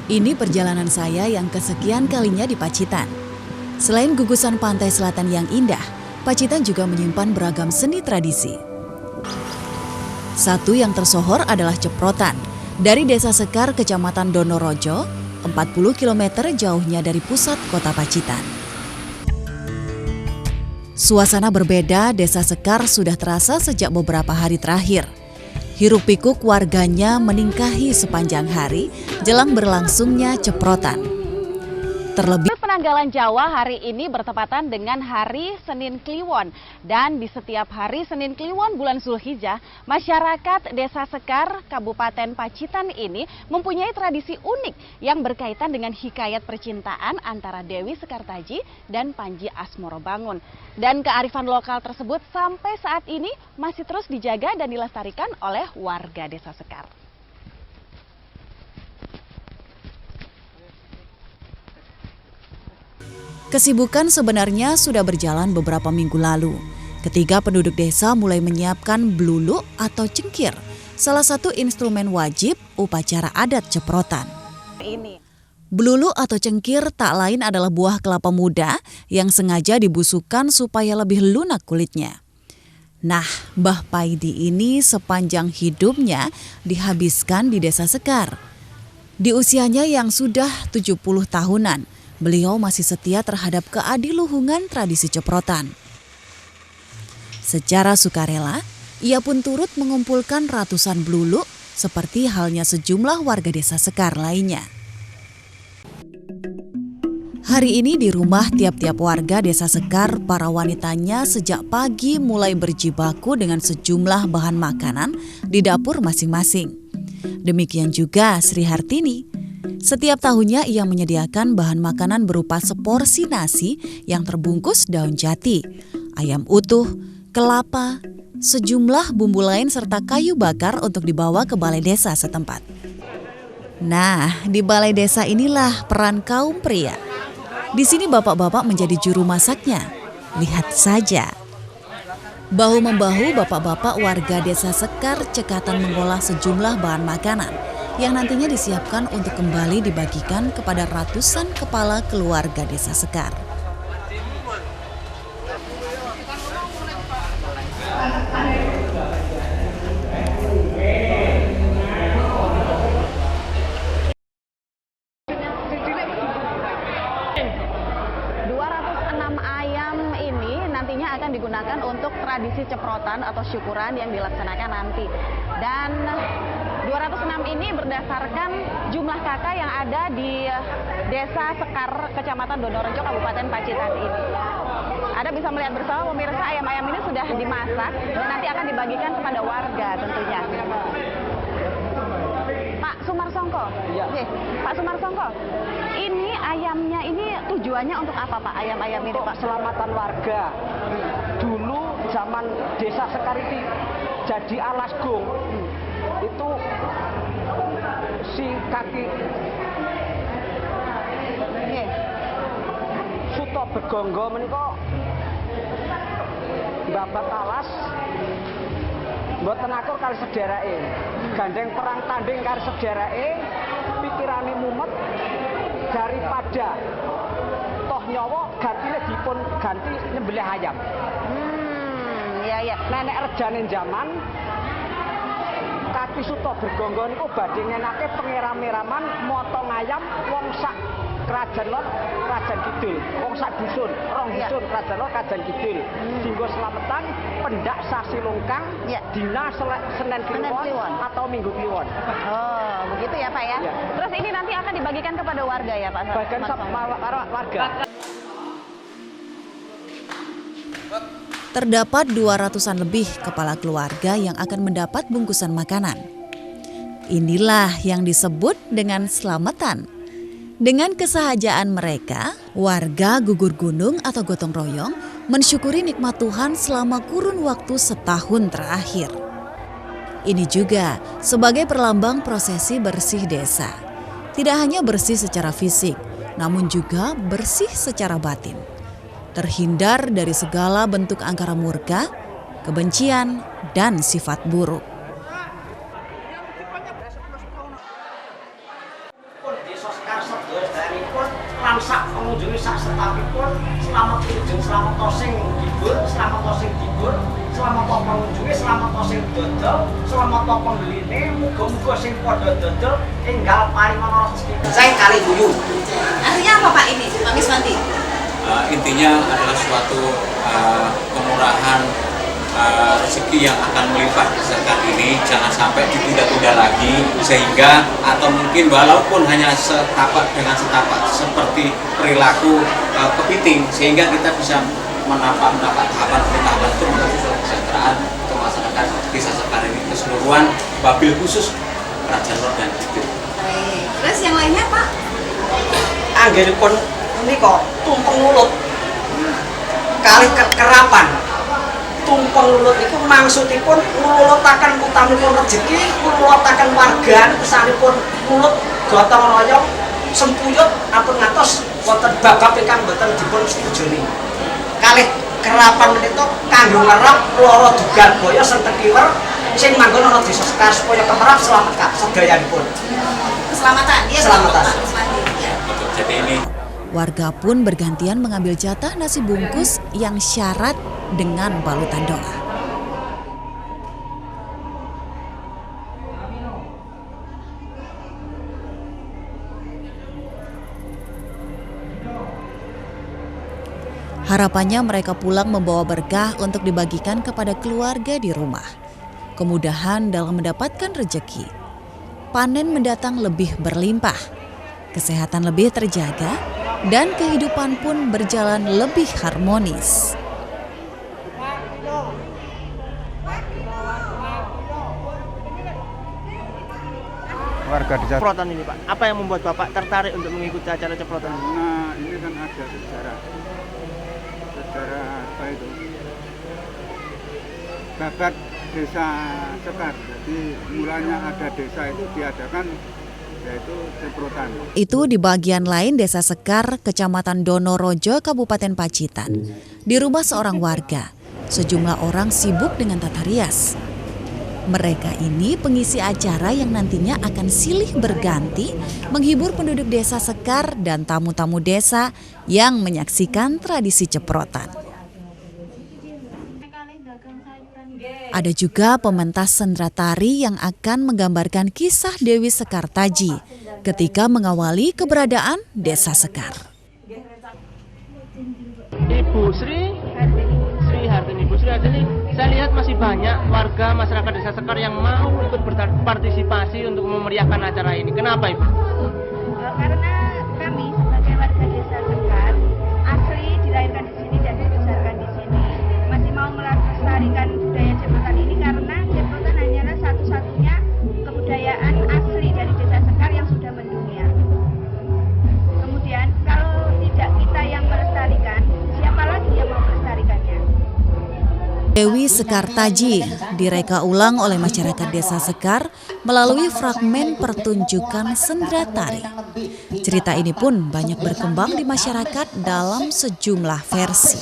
Ini perjalanan saya yang kesekian kalinya di Pacitan. Selain gugusan pantai selatan yang indah, Pacitan juga menyimpan beragam seni tradisi. Satu yang tersohor adalah ceprotan. Dari Desa Sekar, Kecamatan Donorojo, 40 km jauhnya dari pusat kota Pacitan. Suasana berbeda Desa Sekar sudah terasa sejak beberapa hari terakhir. Hiruk-pikuk warganya meningkahi sepanjang hari jelang berlangsungnya ceprotan. Terlebih Penanggalan Jawa hari ini bertepatan dengan hari Senin Kliwon. Dan di setiap hari Senin Kliwon bulan Zulhijjah, masyarakat Desa Sekar, Kabupaten Pacitan ini mempunyai tradisi unik yang berkaitan dengan hikayat percintaan antara Dewi Sekartaji dan Panji Asmorobangun. Dan kearifan lokal tersebut sampai saat ini masih terus dijaga dan dilestarikan oleh warga Desa Sekar. Kesibukan sebenarnya sudah berjalan beberapa minggu lalu. Ketika penduduk desa mulai menyiapkan blulu atau cengkir, salah satu instrumen wajib upacara adat ceprotan. Blulu atau cengkir tak lain adalah buah kelapa muda yang sengaja dibusukkan supaya lebih lunak kulitnya. Nah, Mbah Paidi ini sepanjang hidupnya dihabiskan di Desa Sekar. Di usianya yang sudah 70 tahunan, beliau masih setia terhadap keadiluhungan tradisi ceprotan. Secara sukarela, ia pun turut mengumpulkan ratusan blulu seperti halnya sejumlah warga Desa Sekar lainnya. Hari ini di rumah tiap-tiap warga Desa Sekar, para wanitanya sejak pagi mulai berjibaku dengan sejumlah bahan makanan di dapur masing-masing. Demikian juga Sri Hartini. Setiap tahunnya ia menyediakan bahan makanan berupa seporsi nasi yang terbungkus daun jati, ayam utuh, kelapa, sejumlah bumbu lain serta kayu bakar untuk dibawa ke balai desa setempat. Nah, di balai desa inilah peran kaum pria. Di sini bapak-bapak menjadi juru masaknya. Lihat saja. Bahu-membahu bapak-bapak warga Desa Sekar Cekatan mengolah sejumlah bahan makanan yang nantinya disiapkan untuk kembali dibagikan kepada ratusan kepala keluarga Desa Sekar. Nantinya akan digunakan untuk tradisi ceprotan atau syukuran yang dilaksanakan nanti. Dan 206 ini berdasarkan jumlah kakak yang ada di Desa Sekar, Kecamatan Donorojo, Kabupaten Pacitan ini. Anda bisa melihat bersama pemirsa, ayam-ayam ini sudah dimasak dan nanti akan dibagikan kepada warga tentunya. Pak Sumarsongko, Pak Sumarsongko, ini ayamnya ini tujuannya untuk apa Pak, ayam-ayam ini Pak? Keselamatan warga. Dulu zaman Desa Sekar itu jadi alas gung, itu si kaki Suto Begonggo menika babat alas mboten akur kali sedereke, gandeng perang tanding kali sedereke, pikirane mumet daripada toh nyawa gantine dipun ganti nyembelih ayam. Nenek rejane zaman Kaki Suto Begonggo niku badhe ngenake pengeram-eraman motong ayam wong sak Krajan Lor, Krajan Kidul, wong sak dusun, rong dusun, Krajan Lor, Krajan Kidul. Dinggo slametan pendak sasi lungkang, dina Senin Kliwon atau Minggu Kliwon. Oh, begitu ya Pak ya. Terus ini nanti akan dibagikan kepada warga ya Pak? Bagian warga. Terdapat 200-an lebih kepala keluarga yang akan mendapat bungkusan makanan. Inilah yang disebut dengan selamatan. Dengan kesahajaan mereka, warga gugur gunung atau gotong royong mensyukuri nikmat Tuhan selama kurun waktu setahun terakhir. Ini juga sebagai perlambang prosesi bersih desa. Tidak hanya bersih secara fisik, namun juga bersih secara batin. Terhindar dari segala bentuk angkara murka, kebencian, dan sifat buruk. tapi pun selamat ujung, selamat tosing hibur, selamat tosing hibur, selamat to pengunjunge, selamat tosing dodol, selamat to pembeline, muga-muga sing padha dodol enggal paringono rezeki. Saya kali guyu. Artinya apa Pak ini, Pak Miswanti? Intinya adalah suatu kemurahan rezeki yang akan melimpah di zakat ini, jangan sampai ditunda-tunda lagi, sehingga atau mungkin walaupun hanya setapak dengan setapak seperti perilaku kepiting, sehingga kita bisa mendapat tahapan itu menuju kesejahteraan untuk masyarakat desa Sekar ini keseluruhan, wabil khusus Kerajaan Lor dan Kidul. Terus yang lainnya Pak? Anggenipun menika tumpeng lulut kali kerapan. Tumpeng lulut itu maksudipun ngulutaken utamipun rezeki, ngulutaken wargan, kesanipun lulut gotong royong sempuyut ampun ngantos wonten babab ingkang boten dipun setujoni. Kalih kerapan menika kanggo ngerep lara dugan boyo senten kiwer sing manggon ana desa Sekar supaya kemerap selamat sedayanipun. Keselamatan, ya. Keselamatan. Jadi ini Warga pun bergantian mengambil jatah nasi bungkus yang syarat dengan balutan doa. Harapannya mereka pulang membawa berkah untuk dibagikan kepada keluarga di rumah. Kemudahan dalam mendapatkan rezeki. Panen mendatang lebih berlimpah. Kesehatan lebih terjaga. Dan kehidupan pun berjalan lebih harmonis. Warga desa Ceprotan ini Pak, apa yang membuat Bapak tertarik untuk mengikuti acara ceprotan ini? Nah, ini kan ada sejarah apa itu? Babat desa Sekar. Jadi mulanya ada desa itu diadakan yaitu ceprotan. Itu di bagian lain Desa Sekar, Kecamatan Donorojo, Kabupaten Pacitan. Di rumah seorang warga, sejumlah orang sibuk dengan tata rias. Mereka ini pengisi acara yang nantinya akan silih berganti menghibur penduduk Desa Sekar dan tamu-tamu desa yang menyaksikan tradisi ceprotan. Ada juga pementas sendera tari yang akan menggambarkan kisah Dewi Sekartaji ketika mengawali keberadaan Desa Sekar. Ibu Sri Hartini. Ibu Sri Hartini, saya lihat masih banyak warga masyarakat Desa Sekar yang mau ikut berpartisipasi untuk memeriahkan acara ini. Kenapa Ibu? Karena kami sebagai warga Desa Sekar asli dilahirkan di sini dan dibesarkan di sini, masih mau melestarikan budaya ceprotan ini karena ceprotan hanyalah satu-satunya kebudayaan asli dari Desa Sekar yang sudah mendunia. Kemudian kalau tidak kita yang melestarikan, siapa lagi yang mau melestarikannya? Dewi Sekartaji direka ulang oleh masyarakat Desa Sekar melalui fragmen pertunjukan sendera tari. Cerita ini pun banyak berkembang di masyarakat dalam sejumlah versi.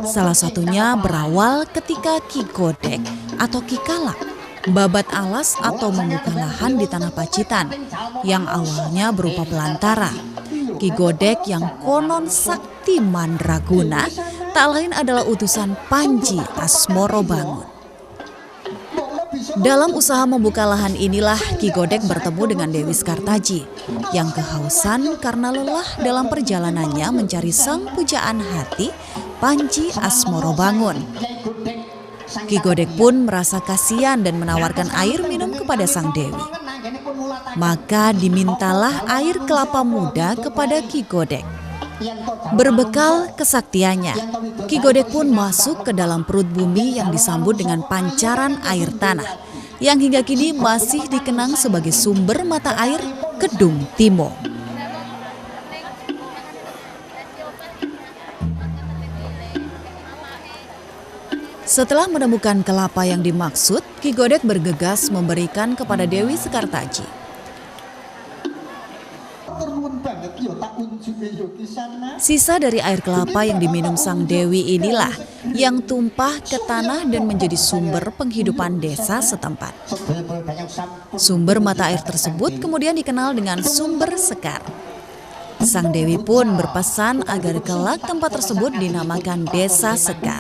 Salah satunya berawal ketika Ki Godek atau Ki Kalak babat alas atau membuka lahan di tanah Pacitan yang awalnya berupa pelantara. Ki Godek yang konon sakti mandraguna tak lain adalah utusan Panji Asmorobangun. Dalam usaha membuka lahan inilah Ki Godek bertemu dengan Dewi Sekartaji yang kehausan karena lelah dalam perjalanannya mencari sang pujaan hati Panji Asmorobangun. Ki Godek pun merasa kasihan dan menawarkan air minum kepada sang Dewi. Maka dimintalah air kelapa muda kepada Ki Godek. Berbekal kesaktiannya, Ki Godek pun masuk ke dalam perut bumi yang disambut dengan pancaran air tanah, yang hingga kini masih dikenang sebagai sumber mata air Kedung Timo. Setelah menemukan kelapa yang dimaksud, Ki Godek bergegas memberikan kepada Dewi Sekartaji. Sisa dari air kelapa yang diminum sang Dewi inilah yang tumpah ke tanah dan menjadi sumber penghidupan desa setempat. Sumber mata air tersebut kemudian dikenal dengan Sumber Sekar. Sang Dewi pun berpesan agar kelak tempat tersebut dinamakan Desa Sekar.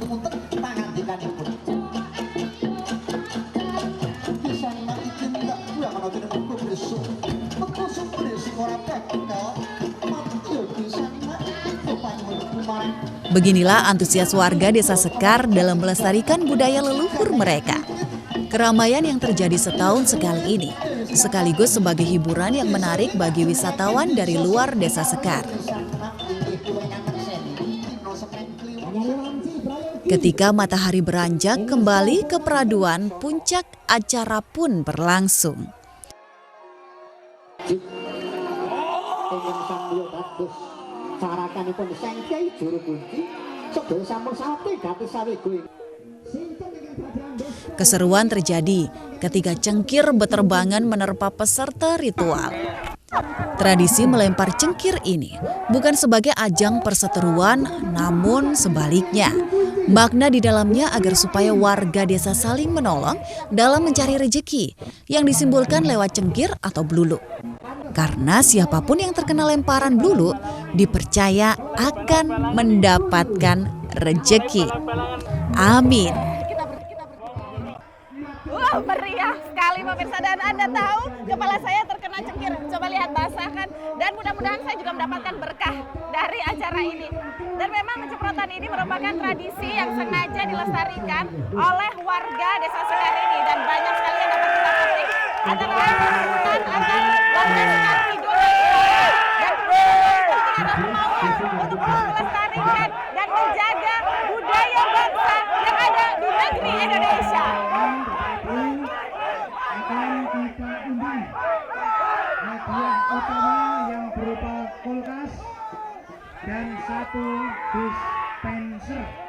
Beginilah antusias warga Desa Sekar dalam melestarikan budaya leluhur mereka. Keramaian yang terjadi setahun sekali ini sekaligus sebagai hiburan yang menarik bagi wisatawan dari luar Desa Sekar. Ketika matahari beranjak kembali ke peraduan, puncak acara pun berlangsung. Keseruan terjadi ketika cengkir beterbangan menerpa peserta ritual. Tradisi melempar cengkir ini bukan sebagai ajang perseteruan, namun sebaliknya. Makna di dalamnya agar supaya warga desa saling menolong dalam mencari rejeki yang disimbolkan lewat cengkir atau blulu. Karena siapapun yang terkena lemparan blulu dipercaya akan mendapatkan rejeki. Amin. Wah, meriah sekali pemirsa, dan Anda tahu kepala saya terkena cengkir. Coba lihat, basah kan? Dan mudah-mudahan saya juga mendapatkan berkah dari acara ini. Dan memang penyemprotan ini merupakan tradisi yang sengaja dilestarikan oleh warga Desa Sekar ini, dan banyak sekali yang dapat kita petik. Antara lain penggunaan agar warga Sekar hidup dan pentingnya kemauan untuk melestarikan dan menjaga budaya bangsa yang ada di negeri Indonesia. Akan kita undang hadiah utama yang berupa kulkas dan 1 dispenser.